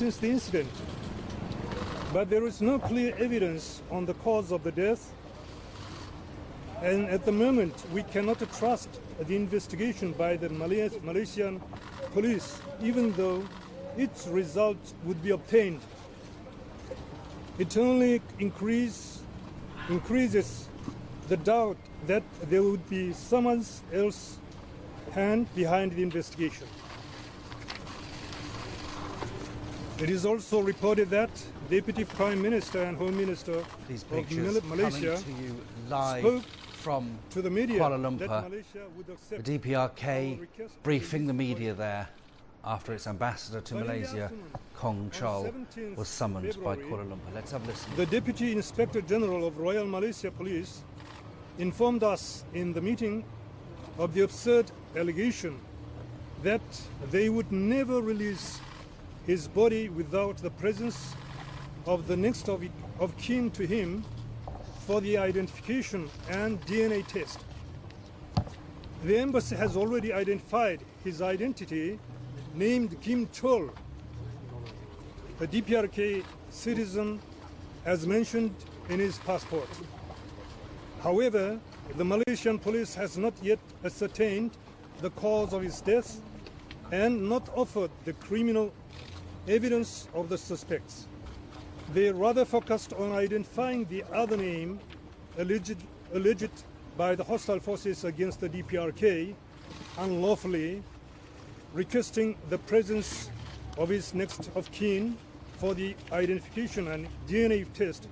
since the incident, but there is no clear evidence on the cause of the death, and at the moment we cannot trust the investigation by the Malaysian police, even though its result would be obtained. It only increases the doubt that there would be someone else's hand behind the investigation. It is also reported that Deputy Prime Minister and Home Minister of Malaysia to you live spoke from to the media Kuala Lumpur. that Malaysia would accept The DPRK our request briefing the to release media there after its ambassador to But in the Malaysia, afternoon, Kong Chol, 17th was summoned by February, Kuala Lumpur. Let's have a listen. The Deputy Inspector General of Royal Malaysia Police informed us in the meeting of the absurd allegation that they would never release his body without the presence of the next of kin to him for the identification and DNA test. The embassy has already identified his identity, named Kim Chol, a DPRK citizen as mentioned in his passport. However, the Malaysian police has not yet ascertained the cause of his death and not offered the criminal evidence of the suspects. They rather focused on identifying the other name alleged by the hostile forces against the DPRK unlawfully, requesting the presence of his next of kin for the identification and DNA test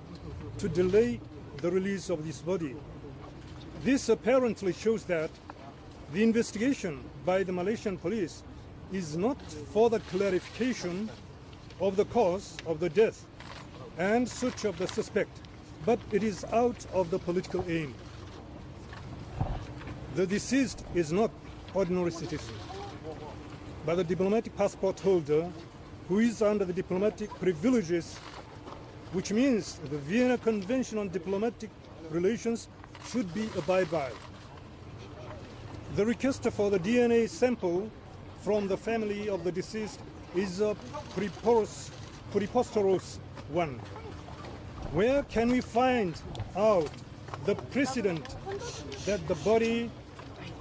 to delay the release of this body. This apparently shows that the investigation by the Malaysian police is not for the clarification of the cause of the death and search of the suspect, but it is out of the political aim. The deceased is not ordinary citizen, but a diplomatic passport holder who is under the diplomatic privileges, which means the Vienna Convention on Diplomatic Relations should be abided by. The request for the DNA sample from the family of the deceased is a preposterous one. Where can we find out the precedent that the body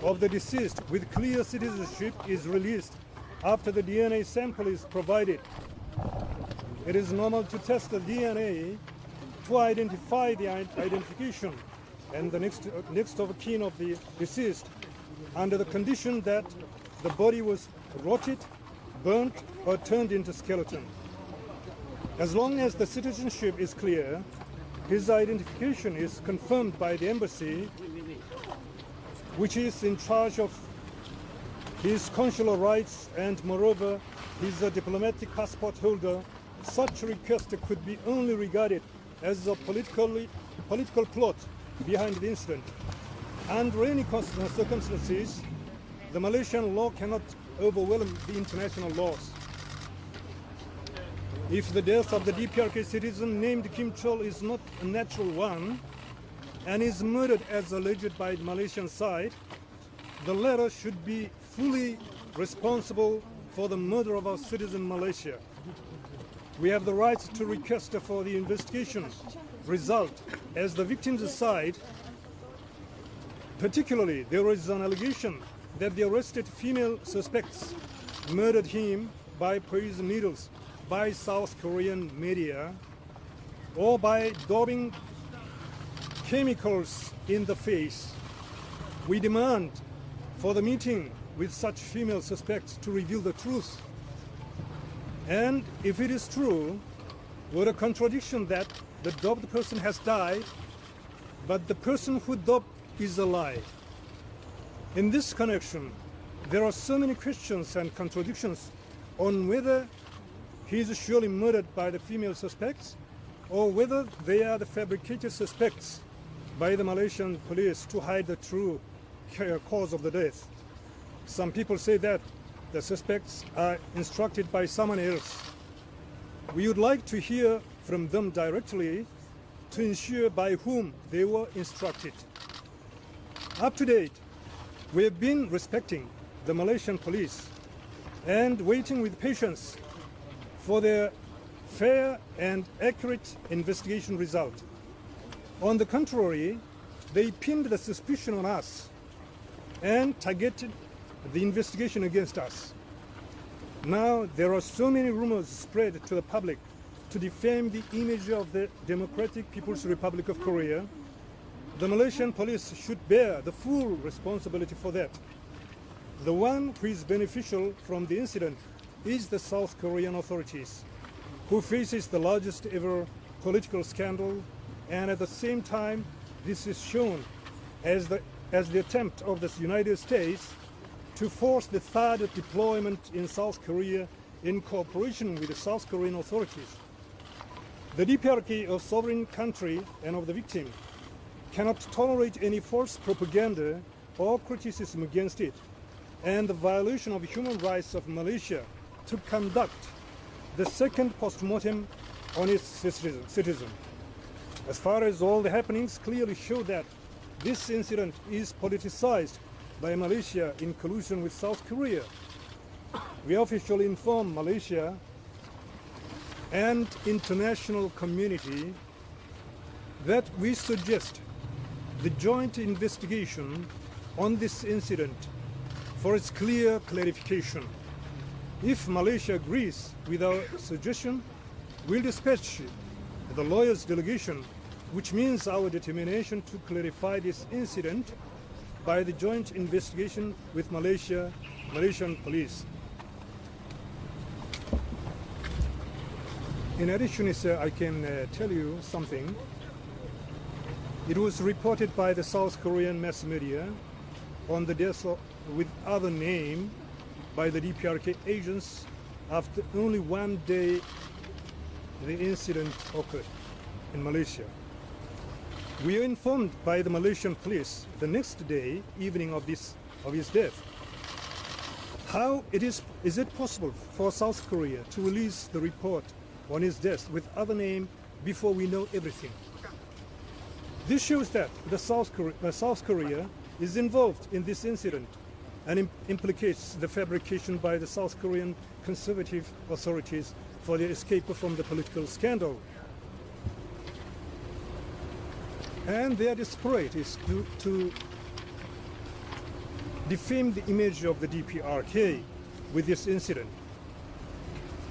of the deceased with clear citizenship is released after the DNA sample is provided? It is normal to test the DNA to identify the identification and the next of kin of the deceased under the condition that the body was rotted, burnt, or turned into skeleton. As long as the citizenship is clear, his identification is confirmed by the embassy, which is in charge of his consular rights, and moreover, he's a diplomatic passport holder. Such request could be only regarded as a political plot behind the incident. Under any circumstances, the Malaysian law cannot overwhelm the international laws. If the death of the DPRK citizen named Kim Chol is not a natural one and is murdered as alleged by the Malaysian side, the latter should be fully responsible for the murder of our citizen Malaysia. We have the right to request for the investigation result as the victim's side. Particularly, there is an allegation that the arrested female suspects murdered him by poison needles by South Korean media or by daubing chemicals in the face. We demand for the meeting with such female suspects to reveal the truth. And if it is true, what a contradiction that the daubed person has died, but the person who daubed is alive. In this connection, there are so many questions and contradictions on whether he is surely murdered by the female suspects or whether they are the fabricated suspects by the Malaysian police to hide the true cause of the death. Some people say that the suspects are instructed by someone else. We would like to hear from them directly to ensure by whom they were instructed. Up to date, we have been respecting the Malaysian police and waiting with patience for their fair and accurate investigation result. On the contrary, they pinned the suspicion on us and targeted the investigation against us. Now there are so many rumors spread to the public to defame the image of the Democratic People's Republic of Korea. The Malaysian police should bear the full responsibility for that. The one who is beneficial from the incident is the South Korean authorities, who faces the largest ever political scandal, and at the same time this is shown as the attempt of the United States to force the third deployment in South Korea in cooperation with the South Korean authorities. The DPRK, a sovereign country and of the victim, cannot tolerate any false propaganda or criticism against it, and the violation of human rights of Malaysia to conduct the second post-mortem on its citizen. As far as all the happenings clearly show that this incident is politicized by Malaysia in collusion with South Korea, we officially inform Malaysia and international community that we suggest the joint investigation on this incident for its clear clarification. If Malaysia agrees with our suggestion, we'll dispatch the lawyers' delegation, which means our determination to clarify this incident by the joint investigation with Malaysian police. In addition, sir, I can tell you something. It was reported by the South Korean mass media on the death with other name by the DPRK agents after only one day the incident occurred in Malaysia. We are informed by the Malaysian police the next day, evening of his death. How is it possible for South Korea to release the report on his death with other name before we know everything? This shows that South Korea is involved in this incident and implicates the fabrication by the South Korean conservative authorities for their escape from the political scandal. And they are desperate to defame the image of the DPRK with this incident,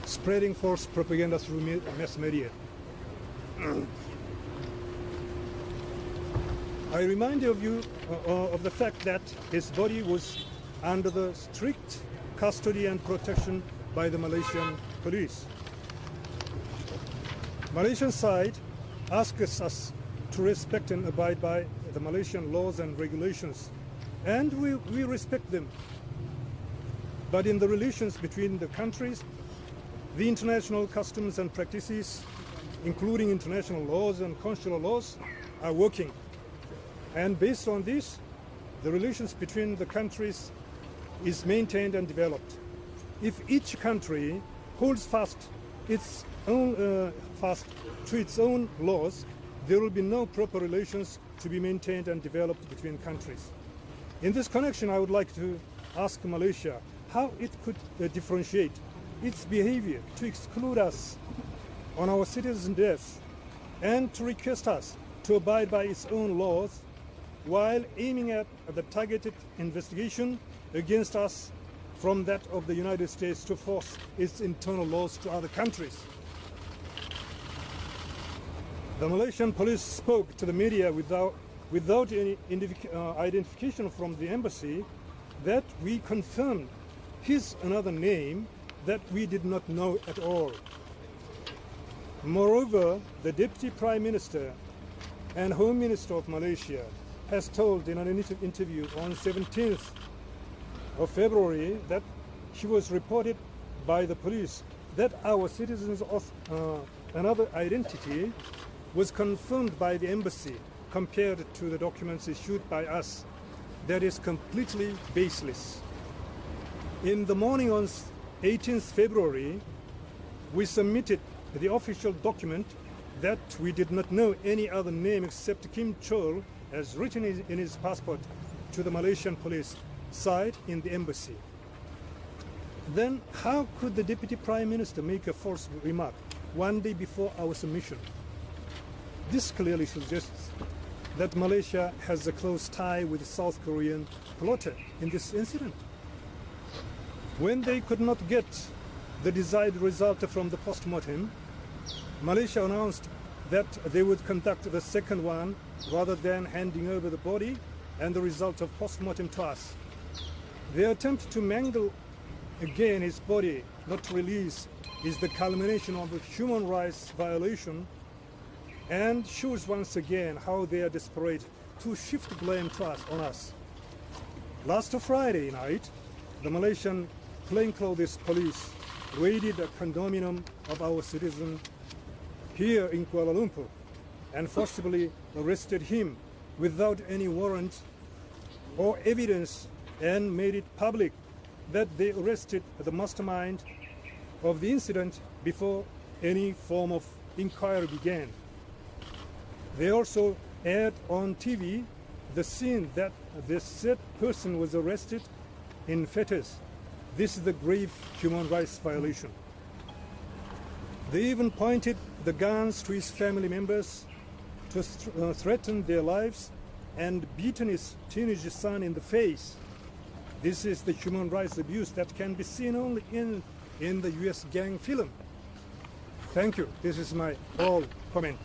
spreading false propaganda through mass media. I remind you of the fact that his body was under the strict custody and protection by the Malaysian police. Malaysian side asks us to respect and abide by the Malaysian laws and regulations, and we respect them. But in the relations between the countries, the international customs and practices, including international laws and consular laws, are working. And based on this, the relations between the countries is maintained and developed. If each country holds fast to its own laws, there will be no proper relations to be maintained and developed between countries. In this connection, I would like to ask Malaysia how it could differentiate its behavior to exclude us on our citizens' death and to request us to abide by its own laws while aiming at the targeted investigation against us from that of the United States to force its internal laws to other countries. The Malaysian police spoke to the media without any identification from the embassy that we confirmed his another name that we did not know at all. Moreover, the Deputy Prime Minister and Home Minister of Malaysia has told in an interview on 17th of February that she was reported by the police that our citizens of another identity was confirmed by the embassy compared to the documents issued by us. That is completely baseless. In the morning on 18th February, we submitted the official document that we did not know any other name except Kim Chol as written in his passport to the Malaysian police side in the embassy. Then how could the Deputy Prime Minister make a false remark one day before our submission? This clearly suggests that Malaysia has a close tie with the South Korean plotter in this incident. When they could not get the desired result from the post-mortem, Malaysia announced that they would conduct the second one rather than handing over the body and the result of post-mortem to us. Their attempt to mangle again his body, not to release, is the culmination of a human rights violation and shows once again how they are desperate to shift blame to us, on us. Last Friday night, the Malaysian plainclothes police raided a condominium of our citizen here in Kuala Lumpur and forcibly arrested him without any warrant or evidence and made it public that they arrested the mastermind of the incident before any form of inquiry began. They also aired on TV the scene that the said person was arrested in fetus. This is a grave human rights violation. They even pointed the guns to his family members to threaten their lives and beaten his teenage son in the face. This is the human rights abuse that can be seen only in the US gang film. Thank you. This is my all comment.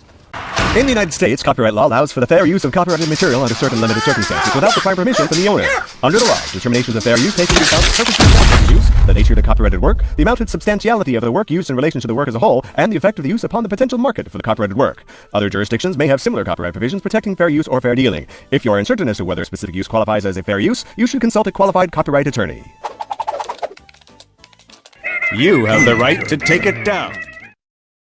In the United States, copyright law allows for the fair use of copyrighted material under certain limited circumstances without the prior permission from the owner. Under the law, determinations of fair use take into account the purpose of the use, the nature of the copyrighted work, the amount and substantiality of the work used in relation to the work as a whole, and the effect of the use upon the potential market for the copyrighted work. Other jurisdictions may have similar copyright provisions protecting fair use or fair dealing. If you are uncertain as to whether a specific use qualifies as a fair use, you should consult a qualified copyright attorney. You have the right to take it down.